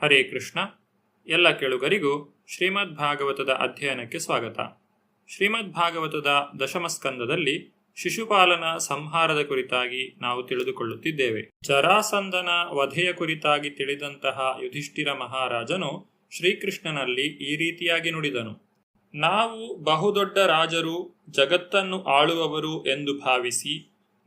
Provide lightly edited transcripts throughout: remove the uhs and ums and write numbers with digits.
ಹರೇ ಕೃಷ್ಣ. ಎಲ್ಲ ಕೇಳುಗರಿಗೂ ಶ್ರೀಮದ್ ಭಾಗವತದ ಅಧ್ಯಯನಕ್ಕೆ ಸ್ವಾಗತ. ಶ್ರೀಮದ್ ಭಾಗವತದ ದಶಮಸ್ಕಂದದಲ್ಲಿ ಶಿಶುಪಾಲನ ಸಂಹಾರದ ಕುರಿತಾಗಿ ನಾವು ತಿಳಿದುಕೊಳ್ಳುತ್ತಿದ್ದೇವೆ. ಜರಾಸಂಧನ ವಧೆಯ ಕುರಿತಾಗಿ ತಿಳಿದಂತಹ ಯುಧಿಷ್ಠಿರ ಮಹಾರಾಜನು ಶ್ರೀಕೃಷ್ಣನಲ್ಲಿ ಈ ರೀತಿಯಾಗಿ ನುಡಿದನು: ನಾವು ಬಹುದೊಡ್ಡ ರಾಜರು, ಜಗತ್ತನ್ನು ಆಳುವವರು ಎಂದು ಭಾವಿಸಿ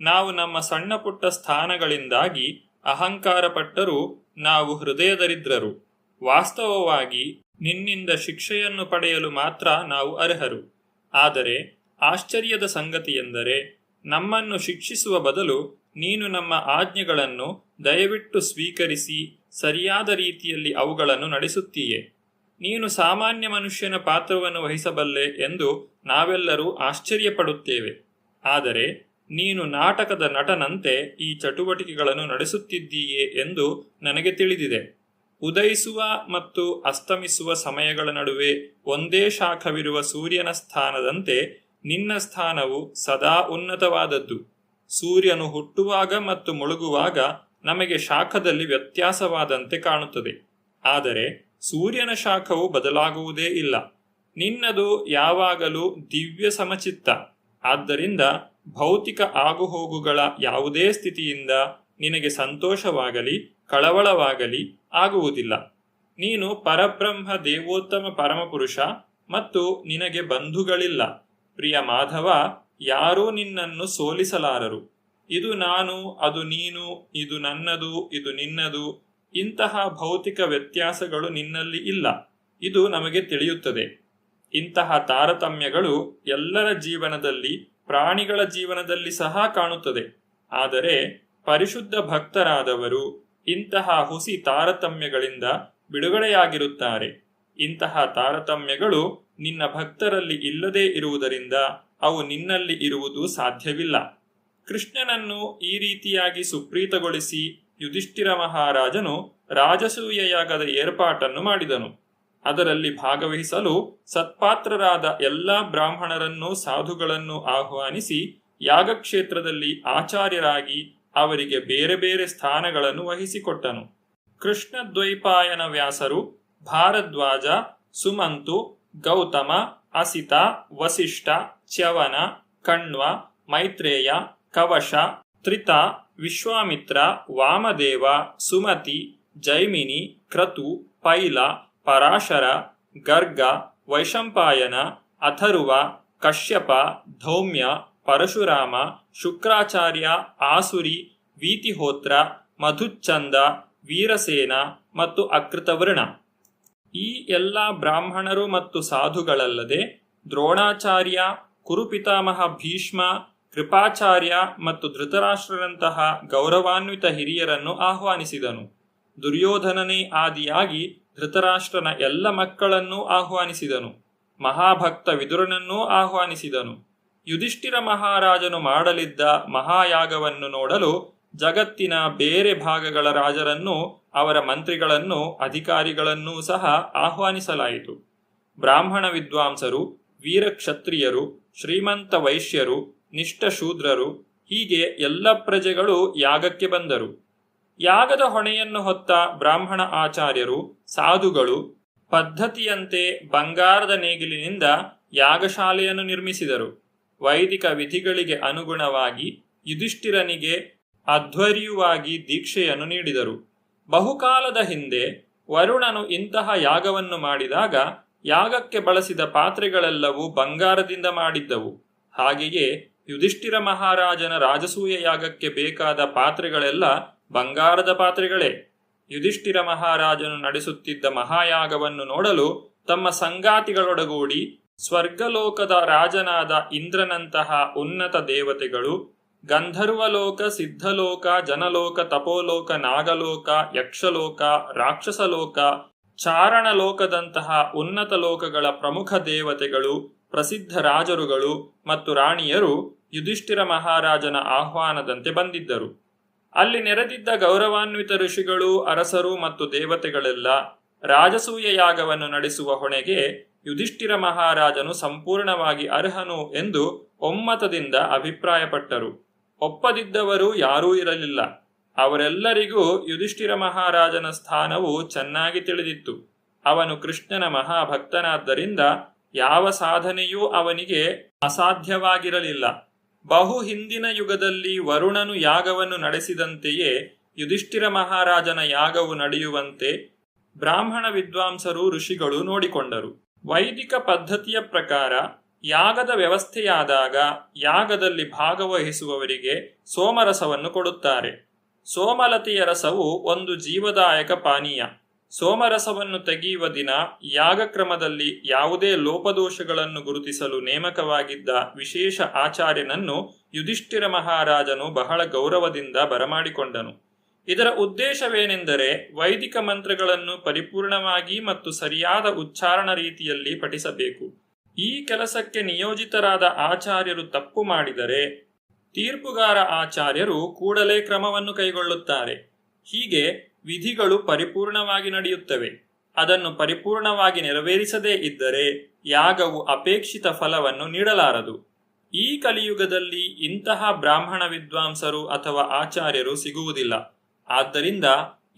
ನಾವು ನಮ್ಮ ಸಣ್ಣ ಪುಟ್ಟ ಸ್ಥಾನಗಳಿಂದಾಗಿ ಅಹಂಕಾರಪಟ್ಟರೂ ನಾವು ಹೃದಯದರಿದ್ರರು. ವಾಸ್ತವವಾಗಿ ನಿನ್ನಿಂದ ಶಿಕ್ಷೆಯನ್ನು ಪಡೆಯಲು ಮಾತ್ರ ನಾವು ಅರ್ಹರು. ಆದರೆ ಆಶ್ಚರ್ಯದ ಸಂಗತಿಯೆಂದರೆ, ನಮ್ಮನ್ನು ಶಿಕ್ಷಿಸುವ ಬದಲು ನೀನು ನಮ್ಮ ಆಜ್ಞೆಗಳನ್ನು ದಯವಿಟ್ಟು ಸ್ವೀಕರಿಸಿ ಸರಿಯಾದ ರೀತಿಯಲ್ಲಿ ಅವುಗಳನ್ನು ನಡೆಸುತ್ತೀಯೆ. ನೀನು ಸಾಮಾನ್ಯ ಮನುಷ್ಯನ ಪಾತ್ರವನ್ನು ವಹಿಸಬಲ್ಲೆ ಎಂದು ನಾವೆಲ್ಲರೂ ಆಶ್ಚರ್ಯಪಡುತ್ತೇವೆ. ಆದರೆ ನೀನು ನಾಟಕದ ನಟನಂತೆ ಈ ಚಟುವಟಿಕೆಗಳನ್ನು ನಡೆಸುತ್ತಿದ್ದೀಯೆ ಎಂದು ನನಗೆ ತಿಳಿದಿದೆ. ಉದಯಿಸುವ ಮತ್ತು ಅಸ್ತಮಿಸುವ ಸಮಯಗಳ ನಡುವೆ ಒಂದೇ ಶಾಖವಿರುವ ಸೂರ್ಯನ ಸ್ಥಾನದಂತೆ ನಿನ್ನ ಸ್ಥಾನವು ಸದಾ ಉನ್ನತವಾದದ್ದು. ಸೂರ್ಯನು ಹುಟ್ಟುವಾಗ ಮತ್ತು ಮುಳುಗುವಾಗ ನಮಗೆ ಶಾಖದಲ್ಲಿ ವ್ಯತ್ಯಾಸವಾದಂತೆ ಕಾಣುತ್ತದೆ, ಆದರೆ ಸೂರ್ಯನ ಶಾಖವು ಬದಲಾಗುವುದೇ ಇಲ್ಲ. ನಿನ್ನದು ಯಾವಾಗಲೂ ದಿವ್ಯ ಸಮಚಿತ್ತ. ಆದ್ದರಿಂದ ಭೌತಿಕ ಆಗುಹೋಗುಗಳ ಯಾವುದೇ ಸ್ಥಿತಿಯಿಂದ ನಿನಗೆ ಸಂತೋಷವಾಗಲಿ ಕಳವಳವಾಗಲಿ ಆಗುವುದಿಲ್ಲ. ನೀನು ಪರಬ್ರಹ್ಮ ದೇವೋತ್ತಮ ಪರಮಪುರುಷ ಮತ್ತು ನಿನಗೆ ಬಂಧುಗಳಿಲ್ಲ. ಪ್ರಿಯ ಮಾಧವ, ಯಾರೂ ನಿನ್ನನ್ನು ಸೋಲಿಸಲಾರರು. ಇದು ನಾನು, ಅದು ನೀನು, ಇದು ನನ್ನದು, ಇದು ನಿನ್ನದು, ಇಂತಹ ಭೌತಿಕ ವ್ಯತ್ಯಾಸಗಳು ನಿನ್ನಲ್ಲಿ ಇಲ್ಲ. ಇದು ನಮಗೆ ತಿಳಿಯುತ್ತದೆ. ಇಂತಹ ತಾರತಮ್ಯಗಳು ಎಲ್ಲರ ಜೀವನದಲ್ಲಿ, ಪ್ರಾಣಿಗಳ ಜೀವನದಲ್ಲಿ ಸಹ ಕಾಣುತ್ತದೆ. ಆದರೆ ಪರಿಶುದ್ಧ ಭಕ್ತರಾದವರು ಇಂತಹ ಹುಸಿ ತಾರತಮ್ಯಗಳಿಂದ ಬಿಡುಗಡೆಯಾಗಿರುತ್ತಾರೆ. ಇಂತಹ ತಾರತಮ್ಯಗಳು ನಿನ್ನ ಭಕ್ತರಲ್ಲಿ ಇಲ್ಲದೇ ಇರುವುದರಿಂದ ಅವು ನಿನ್ನಲ್ಲಿ ಇರುವುದು ಸಾಧ್ಯವಿಲ್ಲ. ಕೃಷ್ಣನನ್ನು ಈ ರೀತಿಯಾಗಿ ಸುಪ್ರೀತಗೊಳಿಸಿ ಯುಧಿಷ್ಠಿರ ಮಹಾರಾಜನು ರಾಜಸೂಯ ಯಾಗದ ಏರ್ಪಾಟನ್ನು ಮಾಡಿದನು. ಅದರಲ್ಲಿ ಭಾಗವಹಿಸಲು ಸತ್ಪಾತ್ರರಾದ ಎಲ್ಲ ಬ್ರಾಹ್ಮಣರನ್ನು, ಸಾಧುಗಳನ್ನು ಆಹ್ವಾನಿಸಿ ಯಾಗಕ್ಷೇತ್ರದಲ್ಲಿ ಆಚಾರ್ಯರಾಗಿ ಅವರಿಗೆ ಬೇರೆ ಬೇರೆ ಸ್ಥಾನಗಳನ್ನು ವಹಿಸಿಕೊಟ್ಟನು. ಕೃಷ್ಣ ದ್ವೈಪಾಯನ ವ್ಯಾಸರು, ಭಾರದ್ವಾಜ, ಸುಮಂತು, ಗೌತಮ, ಅಸಿತ, ವಸಿಷ್ಠ, ಚ್ಯವನ, ಕಣ್ವ, ಮೈತ್ರೇಯ, ಕವಶ, ತ್ರಿತ, ವಿಶ್ವಾಮಿತ್ರ, ವಾಮದೇವ, ಸುಮತಿ, ಜೈಮಿನಿ, ಕ್ರತು, ಪೈಲ, ಪರಾಶರ, ಗರ್ಗ, ವೈಶಂಪಾಯನ, ಅಥರ್ವ, ಕಶ್ಯಪ, ಧೌಮ್ಯ, ಪರಶುರಾಮ, ಶುಕ್ರಾಚಾರ್ಯ, ಆಸುರಿ, ವೀತಿಹೋತ್ರ, ಮಧುಚ್ಛಂದ, ವೀರಸೇನ ಮತ್ತು ಅಕೃತವರ್ಣ ಈ ಎಲ್ಲ ಬ್ರಾಹ್ಮಣರು ಮತ್ತು ಸಾಧುಗಳಲ್ಲದೆ ದ್ರೋಣಾಚಾರ್ಯ, ಕುರುಪಿತಾಮಹ ಭೀಷ್ಮ, ಕೃಪಾಚಾರ್ಯ ಮತ್ತು ಧೃತರಾಷ್ಟ್ರರಂತಹ ಗೌರವಾನ್ವಿತ ಹಿರಿಯರನ್ನು ಆಹ್ವಾನಿಸಿದನು. ದುರ್ಯೋಧನನೇ ಆದಿಯಾಗಿ ಧೃತರಾಷ್ಟ್ರನ ಎಲ್ಲ ಮಕ್ಕಳನ್ನೂ ಆಹ್ವಾನಿಸಿದನು. ಮಹಾಭಕ್ತ ವಿದುರನನ್ನೂ ಆಹ್ವಾನಿಸಿದನು. ಯುಧಿಷ್ಠಿರ ಮಹಾರಾಜನು ಮಾಡಲಿದ್ದ ಮಹಾಯಾಗವನ್ನು ನೋಡಲು ಜಗತ್ತಿನ ಬೇರೆ ಭಾಗಗಳ ರಾಜರನ್ನೂ ಅವರ ಮಂತ್ರಿಗಳನ್ನೂ ಅಧಿಕಾರಿಗಳನ್ನೂ ಸಹ ಆಹ್ವಾನಿಸಲಾಯಿತು. ಬ್ರಾಹ್ಮಣ ವಿದ್ವಾಂಸರು, ವೀರಕ್ಷತ್ರಿಯರು, ಶ್ರೀಮಂತ ವೈಶ್ಯರು, ನಿಷ್ಠ ಶೂದ್ರರು, ಹೀಗೆ ಎಲ್ಲ ಪ್ರಜೆಗಳು ಯಾಗಕ್ಕೆ ಬಂದರು. ಯಾಗದ ಹೊಣೆಯನ್ನು ಹೊತ್ತ ಬ್ರಾಹ್ಮಣ ಆಚಾರ್ಯರು, ಸಾಧುಗಳು ಪದ್ಧತಿಯಂತೆ ಬಂಗಾರದ ನೇಗಿಲಿನಿಂದ ಯಾಗಶಾಲೆಯನ್ನು ನಿರ್ಮಿಸಿದರು. ವೈದಿಕ ವಿಧಿಗಳಿಗೆ ಅನುಗುಣವಾಗಿ ಯುಧಿಷ್ಠಿರನಿಗೆ ಅಧ್ವರ್ಯುವಾಗಿ ದೀಕ್ಷೆಯನ್ನು ನೀಡಿದರು. ಬಹುಕಾಲದ ಹಿಂದೆ ವರುಣನು ಇಂತಹ ಯಾಗವನ್ನು ಮಾಡಿದಾಗ ಯಾಗಕ್ಕೆ ಬಳಸಿದ ಪಾತ್ರೆಗಳೆಲ್ಲವೂ ಬಂಗಾರದಿಂದ ಮಾಡಿದ್ದವು. ಹಾಗೆಯೇ ಯುಧಿಷ್ಠಿರ ಮಹಾರಾಜನ ರಾಜಸೂಯ ಯಾಗಕ್ಕೆ ಬೇಕಾದ ಪಾತ್ರೆಗಳೆಲ್ಲ ಬಂಗಾರದ ಪಾತ್ರೆಗಳೇ. ಯುಧಿಷ್ಠಿರ ಮಹಾರಾಜನು ನಡೆಸುತ್ತಿದ್ದ ಮಹಾಯಾಗವನ್ನು ನೋಡಲು ತಮ್ಮ ಸಂಗಾತಿಗಳೊಡಗೂಡಿ ಸ್ವರ್ಗಲೋಕದ ರಾಜನಾದ ಇಂದ್ರನಂತಹ ಉನ್ನತ ದೇವತೆಗಳು, ಗಂಧರ್ವಲೋಕ, ಸಿದ್ಧಲೋಕ, ಜನಲೋಕ, ತಪೋಲೋಕ, ನಾಗಲೋಕ, ಯಕ್ಷಲೋಕ, ರಾಕ್ಷಸಲೋಕ, ಚಾರಣಲೋಕದಂತಹ ಉನ್ನತ ಲೋಕಗಳ ಪ್ರಮುಖ ದೇವತೆಗಳು, ಪ್ರಸಿದ್ಧ ರಾಜರುಗಳು ಮತ್ತು ರಾಣಿಯರು ಯುಧಿಷ್ಠಿರ ಮಹಾರಾಜನ ಆಹ್ವಾನದಂತೆ ಬಂದಿದ್ದರು. ಅಲ್ಲಿ ನೆರೆದಿದ್ದ ಗೌರವಾನ್ವಿತ ಋಷಿಗಳು, ಅರಸರು ಮತ್ತು ದೇವತೆಗಳೆಲ್ಲ ರಾಜಸೂಯ ಯಾಗವನ್ನು ನಡೆಸುವ ಹೊಣೆಗೆ ಯುಧಿಷ್ಠಿರ ಮಹಾರಾಜನು ಸಂಪೂರ್ಣವಾಗಿ ಅರ್ಹನು ಎಂದು ಒಮ್ಮತದಿಂದ ಅಭಿಪ್ರಾಯಪಟ್ಟರು. ಒಪ್ಪದಿದ್ದವರು ಯಾರೂ ಇರಲಿಲ್ಲ. ಅವರೆಲ್ಲರಿಗೂ ಯುಧಿಷ್ಠಿರ ಮಹಾರಾಜನ ಸ್ಥಾನವು ಚೆನ್ನಾಗಿ ತಿಳಿದಿತ್ತು. ಅವನು ಕೃಷ್ಣನ ಮಹಾಭಕ್ತನಾದ್ದರಿಂದ ಯಾವ ಸಾಧನೆಯೂ ಅವನಿಗೆ ಅಸಾಧ್ಯವಾಗಿರಲಿಲ್ಲ. ಬಹು ಹಿಂದಿನ ಯುಗದಲ್ಲಿ ವರುಣನು ಯಾಗವನ್ನು ನಡೆಸಿದಂತೆಯೇ ಯುಧಿಷ್ಠಿರ ಮಹಾರಾಜನ ಯಾಗವು ನಡೆಯುವಂತೆ ಬ್ರಾಹ್ಮಣ ವಿದ್ವಾಂಸರು ಋಷಿಗಳು ನೋಡಿಕೊಂಡರು. ವೈದಿಕ ಪದ್ಧತಿಯ ಪ್ರಕಾರ ಯಾಗದ ವ್ಯವಸ್ಥೆಯಾದಾಗ ಯಾಗದಲ್ಲಿ ಭಾಗವಹಿಸುವವರಿಗೆ ಸೋಮರಸವನ್ನು ಕೊಡುತ್ತಾರೆ. ಸೋಮಲತೆಯ ರಸವು ಒಂದು ಜೀವದಾಯಕ ಪಾನೀಯ. ಸೋಮರಸವನ್ನು ತೆಗೆಯುವ ದಿನ ಯಾಗಕ್ರಮದಲ್ಲಿ ಯಾವುದೇ ಲೋಪದೋಷಗಳನ್ನು ಗುರುತಿಸಲು ನೇಮಕವಾಗಿದ್ದ ವಿಶೇಷ ಆಚಾರ್ಯನನ್ನು ಯುಧಿಷ್ಠಿರ ಮಹಾರಾಜನು ಬಹಳ ಗೌರವದಿಂದ ಬರಮಾಡಿಕೊಂಡನು. ಇದರ ಉದ್ದೇಶವೇನೆಂದರೆ ವೈದಿಕ ಮಂತ್ರಗಳನ್ನು ಪರಿಪೂರ್ಣವಾಗಿ ಮತ್ತು ಸರಿಯಾದ ಉಚ್ಚಾರಣ ರೀತಿಯಲ್ಲಿ ಪಠಿಸಬೇಕು. ಈ ಕೆಲಸಕ್ಕೆ ನಿಯೋಜಿತರಾದ ಆಚಾರ್ಯರು ತಪ್ಪು ಮಾಡಿದರೆ ತೀರ್ಪುಗಾರ ಆಚಾರ್ಯರು ಕೂಡಲೇ ಕ್ರಮವನ್ನು ಕೈಗೊಳ್ಳುತ್ತಾರೆ. ಹೀಗೆ ವಿಧಿಗಳು ಪರಿಪೂರ್ಣವಾಗಿ ನಡೆಯುತ್ತವೆ. ಅದನ್ನು ಪರಿಪೂರ್ಣವಾಗಿ ನೆರವೇರಿಸದೇ ಇದ್ದರೆ ಯಾಗವು ಅಪೇಕ್ಷಿತ ಫಲವನ್ನು ನೀಡಲಾರದು. ಈ ಕಲಿಯುಗದಲ್ಲಿ ಇಂತಹ ಬ್ರಾಹ್ಮಣ ವಿದ್ವಾಂಸರು ಅಥವಾ ಆಚಾರ್ಯರು ಸಿಗುವುದಿಲ್ಲ. ಆದ್ದರಿಂದ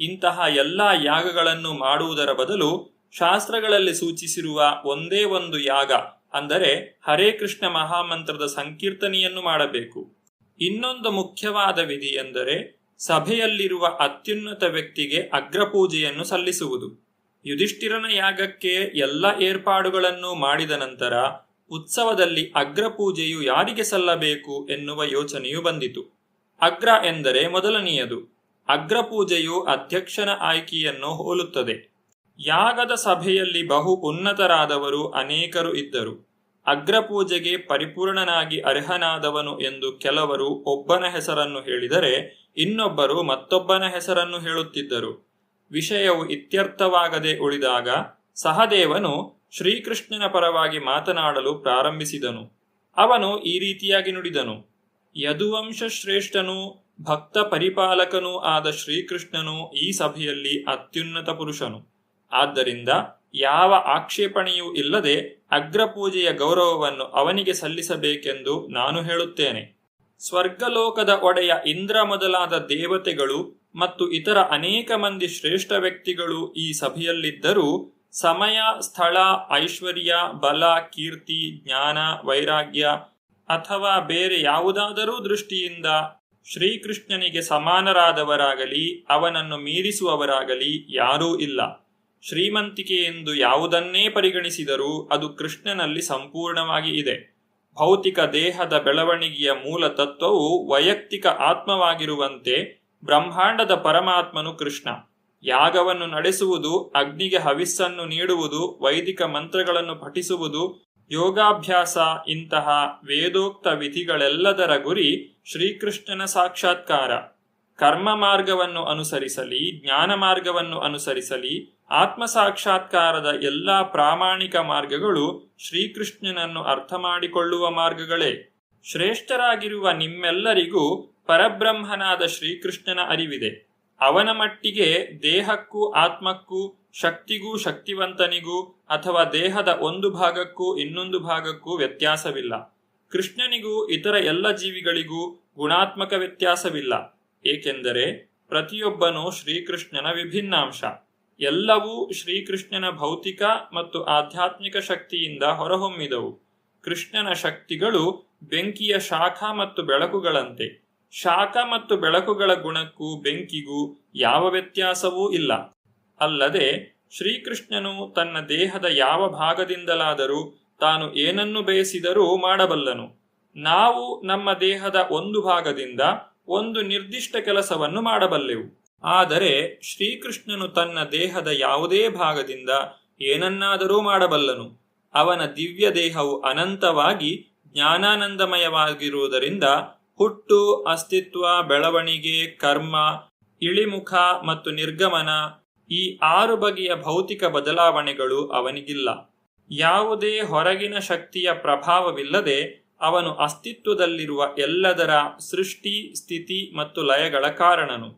ಇಂತಹ ಎಲ್ಲ ಯಾಗಗಳನ್ನು ಮಾಡುವುದರ ಬದಲು ಶಾಸ್ತ್ರಗಳಲ್ಲಿ ಸೂಚಿಸಿರುವ ಒಂದೇ ಒಂದು ಯಾಗ, ಅಂದರೆ ಹರೇ ಕೃಷ್ಣ ಮಹಾಮಂತ್ರದ ಸಂಕೀರ್ತನೆಯನ್ನು ಮಾಡಬೇಕು. ಇನ್ನೊಂದು ಮುಖ್ಯವಾದ ವಿಧಿ ಎಂದರೆ ಸಭೆಯಲ್ಲಿರುವ ಅತ್ಯುನ್ನತ ವ್ಯಕ್ತಿಗೆ ಅಗ್ರಪೂಜೆಯನ್ನು ಸಲ್ಲಿಸುವುದು. ಯುಧಿಷ್ಠಿರನ ಯಾಗಕ್ಕೆ ಎಲ್ಲ ಏರ್ಪಾಡುಗಳನ್ನು ಮಾಡಿದ ನಂತರ ಉತ್ಸವದಲ್ಲಿ ಅಗ್ರಪೂಜೆಯು ಯಾರಿಗೆ ಸಲ್ಲಬೇಕು ಎನ್ನುವ ಯೋಚನೆಯು ಬಂದಿತು. ಅಗ್ರ ಎಂದರೆ ಮೊದಲನೆಯದು. ಅಗ್ರಪೂಜೆಯು ಅಧ್ಯಕ್ಷನ ಆಯ್ಕೆಯನ್ನು ಹೋಲುತ್ತದೆ. ಯಾಗದ ಸಭೆಯಲ್ಲಿ ಬಹು ಉನ್ನತರಾದವರು ಅನೇಕರು ಇದ್ದರು. ಅಗ್ರಪೂಜೆಗೆ ಪರಿಪೂರ್ಣನಾಗಿ ಅರ್ಹನಾದವನು ಎಂದು ಕೆಲವರು ಒಬ್ಬನ ಹೆಸರನ್ನು ಹೇಳಿದರೆ ಇನ್ನೊಬ್ಬರು ಮತ್ತೊಬ್ಬನ ಹೆಸರನ್ನು ಹೇಳುತ್ತಿದ್ದರು. ವಿಷಯವು ಇತ್ಯರ್ಥವಾಗದೆ ಉಳಿದಾಗ ಸಹದೇವನು ಶ್ರೀಕೃಷ್ಣನ ಪರವಾಗಿ ಮಾತನಾಡಲು ಪ್ರಾರಂಭಿಸಿದನು. ಅವನು ಈ ರೀತಿಯಾಗಿ ನುಡಿದನು: ಯದುವಂಶ ಶ್ರೇಷ್ಠನೂ ಭಕ್ತ ಪರಿಪಾಲಕನೂ ಆದ ಶ್ರೀಕೃಷ್ಣನು ಈ ಸಭೆಯಲ್ಲಿ ಅತ್ಯುನ್ನತ ಪುರುಷನು. ಆದ್ದರಿಂದ ಯಾವ ಆಕ್ಷೇಪಣೆಯೂ ಇಲ್ಲದೆ ಅಗ್ರಪೂಜೆಯ ಗೌರವವನ್ನು ಅವನಿಗೆ ಸಲ್ಲಿಸಬೇಕೆಂದು ನಾನು ಹೇಳುತ್ತೇನೆ. ಸ್ವರ್ಗಲೋಕದ ಒಡೆಯ ಇಂದ್ರ ಮೊದಲಾದ ದೇವತೆಗಳು ಮತ್ತು ಇತರ ಅನೇಕ ಮಂದಿ ಶ್ರೇಷ್ಠ ವ್ಯಕ್ತಿಗಳು ಈ ಸಭೆಯಲ್ಲಿದ್ದರೂ ಸಮಯ, ಸ್ಥಳ, ಐಶ್ವರ್ಯ, ಬಲ, ಕೀರ್ತಿ, ಜ್ಞಾನ, ವೈರಾಗ್ಯ ಅಥವಾ ಬೇರೆ ಯಾವುದಾದರೂ ದೃಷ್ಟಿಯಿಂದ ಶ್ರೀಕೃಷ್ಣನಿಗೆ ಸಮಾನರಾದವರಾಗಲಿ ಅವನನ್ನು ಮೀರಿಸುವವರಾಗಲಿ ಯಾರೂ ಇಲ್ಲ. ಶ್ರೀಮಂತಿಕೆ ಎಂದು ಯಾವುದನ್ನೇ ಪರಿಗಣಿಸಿದರೂ ಅದು ಕೃಷ್ಣನಲ್ಲಿ ಸಂಪೂರ್ಣವಾಗಿ ಇದೆ. ಭೌತಿಕ ದೇಹದ ಬೆಳವಣಿಗೆಯ ಮೂಲ ತತ್ವವು ವೈಯಕ್ತಿಕ ಆತ್ಮವಾಗಿರುವಂತೆ ಬ್ರಹ್ಮಾಂಡದ ಪರಮಾತ್ಮನು ಕೃಷ್ಣ. ಯಾಗವನ್ನು ನಡೆಸುವುದು, ಅಗ್ನಿಗೆ ಹವಿಸ್ಸನ್ನು ನೀಡುವುದು, ವೈದಿಕ ಮಂತ್ರಗಳನ್ನು ಪಠಿಸುವುದು, ಯೋಗಾಭ್ಯಾಸ ಇಂತಹ ವೇದೋಕ್ತ ವಿಧಿಗಳೆಲ್ಲದರ ಗುರಿ ಶ್ರೀಕೃಷ್ಣನ ಸಾಕ್ಷಾತ್ಕಾರ. ಕರ್ಮ ಮಾರ್ಗವನ್ನು ಅನುಸರಿಸಲಿ, ಜ್ಞಾನ ಮಾರ್ಗವನ್ನು ಅನುಸರಿಸಲಿ, ಆತ್ಮ ಸಾಕ್ಷಾತ್ಕಾರದ ಎಲ್ಲ ಪ್ರಾಮಾಣಿಕ ಮಾರ್ಗಗಳು ಶ್ರೀಕೃಷ್ಣನನ್ನು ಅರ್ಥ ಮಾಡಿಕೊಳ್ಳುವ ಮಾರ್ಗಗಳೇ. ಶ್ರೇಷ್ಠರಾಗಿರುವ ನಿಮ್ಮೆಲ್ಲರಿಗೂ ಪರಬ್ರಹ್ಮನಾದ ಶ್ರೀಕೃಷ್ಣನ ಅರಿವಿದೆ. ಅವನ ಮಟ್ಟಿಗೆ ದೇಹಕ್ಕೂ ಆತ್ಮಕ್ಕೂ, ಶಕ್ತಿಗೂ ಶಕ್ತಿವಂತನಿಗೂ ಅಥವಾ ದೇಹದ ಒಂದು ಭಾಗಕ್ಕೂ ಇನ್ನೊಂದು ಭಾಗಕ್ಕೂ ವ್ಯತ್ಯಾಸವಿಲ್ಲ. ಕೃಷ್ಣನಿಗೂ ಇತರ ಎಲ್ಲ ಜೀವಿಗಳಿಗೂ ಗುಣಾತ್ಮಕ ವ್ಯತ್ಯಾಸವಿಲ್ಲ. ಏಕೆಂದರೆ ಪ್ರತಿಯೊಬ್ಬನೂ ಶ್ರೀಕೃಷ್ಣನ ವಿಭಿನ್ನಾಂಶ. ಎಲ್ಲವೂ ಶ್ರೀಕೃಷ್ಣನ ಭೌತಿಕ ಮತ್ತು ಆಧ್ಯಾತ್ಮಿಕ ಶಕ್ತಿಯಿಂದ ಹೊರಹೊಮ್ಮಿದವು. ಕೃಷ್ಣನ ಶಕ್ತಿಗಳು ಬೆಂಕಿಯ ಶಾಖ ಮತ್ತು ಬೆಳಕುಗಳಂತೆ. ಶಾಖ ಮತ್ತು ಬೆಳಕುಗಳ ಗುಣಕ್ಕೂ ಬೆಂಕಿಗೂ ಯಾವ ವ್ಯತ್ಯಾಸವೂ ಇಲ್ಲ. ಅಲ್ಲದೆ ಶ್ರೀಕೃಷ್ಣನು ತನ್ನ ದೇಹದ ಯಾವ ಭಾಗದಿಂದಲಾದರೂ ತಾನು ಏನನ್ನು ಬಯಸಿದರೂ ಮಾಡಬಲ್ಲನು. ನಾವು ನಮ್ಮ ದೇಹದ ಒಂದು ಭಾಗದಿಂದ ಒಂದು ನಿರ್ದಿಷ್ಟ ಕೆಲಸವನ್ನು ಮಾಡಬಲ್ಲೆವು. ಆದರೆ ಶ್ರೀಕೃಷ್ಣನು ತನ್ನ ದೇಹದ ಯಾವುದೇ ಭಾಗದಿಂದ ಏನನ್ನಾದರೂ ಮಾಡಬಲ್ಲನು. ಅವನ ದಿವ್ಯ ದೇಹವು ಅನಂತವಾಗಿ ಜ್ಞಾನಾನಂದಮಯವಾಗಿರುವುದರಿಂದ ಹುಟ್ಟು, ಅಸ್ತಿತ್ವ, ಬೆಳವಣಿಗೆ, ಕರ್ಮ, ಇಳಿಮುಖ ಮತ್ತು ನಿರ್ಗಮನ ಈ 6 ಬಗೆಯ ಭೌತಿಕ ಬದಲಾವಣೆಗಳು ಅವನಿಗಿಲ್ಲ. ಯಾವುದೇ ಹೊರಗಿನ ಶಕ್ತಿಯ ಪ್ರಭಾವವಿಲ್ಲದೆ ಅವನು ಅಸ್ತಿತ್ವದಲ್ಲಿರುವ ಎಲ್ಲದರ ಸೃಷ್ಟಿ, ಸ್ಥಿತಿ ಮತ್ತು ಲಯಗಳ ಕಾರಣನು.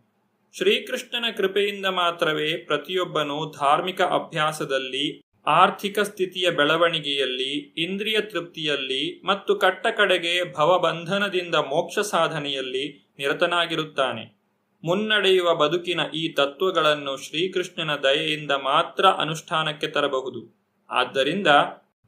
ಶ್ರೀಕೃಷ್ಣನ ಕೃಪೆಯಿಂದ ಮಾತ್ರವೇ ಪ್ರತಿಯೊಬ್ಬನೂ ಧಾರ್ಮಿಕ ಅಭ್ಯಾಸದಲ್ಲಿ, ಆರ್ಥಿಕ ಸ್ಥಿತಿಯ ಬೆಳವಣಿಗೆಯಲ್ಲಿ, ಇಂದ್ರಿಯ ತೃಪ್ತಿಯಲ್ಲಿ ಮತ್ತು ಕಟ್ಟಕಡೆಗೆ ಭವಬಂಧನದಿಂದ ಮೋಕ್ಷ ಸಾಧನೆಯಲ್ಲಿ ನಿರತನಾಗಿರುತ್ತಾನೆ. ಮುನ್ನಡೆಯುವ ಬದುಕಿನ ಈ ತತ್ವಗಳನ್ನು ಶ್ರೀಕೃಷ್ಣನ ದಯೆಯಿಂದ ಮಾತ್ರ ಅನುಷ್ಠಾನಕ್ಕೆ ತರಬಹುದು. ಆದ್ದರಿಂದ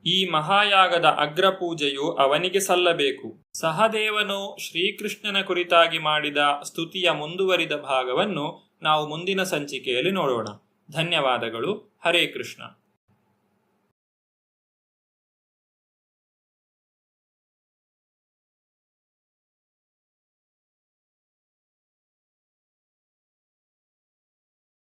ಈ ಮಹಾಯಾಗದ ಅಗ್ರಪೂಜೆಯು ಅವನಿಗೆ ಸಲ್ಲಬೇಕು. ಸಹದೇವನು ಶ್ರೀಕೃಷ್ಣನ ಕುರಿತಾಗಿ ಮಾಡಿದ ಸ್ತುತಿಯ ಮುಂದುವರಿದ ಭಾಗವನ್ನು ನಾವು ಮುಂದಿನ ಸಂಚಿಕೆಯಲ್ಲಿ ನೋಡೋಣ. ಧನ್ಯವಾದಗಳು. ಹರೇ ಕೃಷ್ಣ.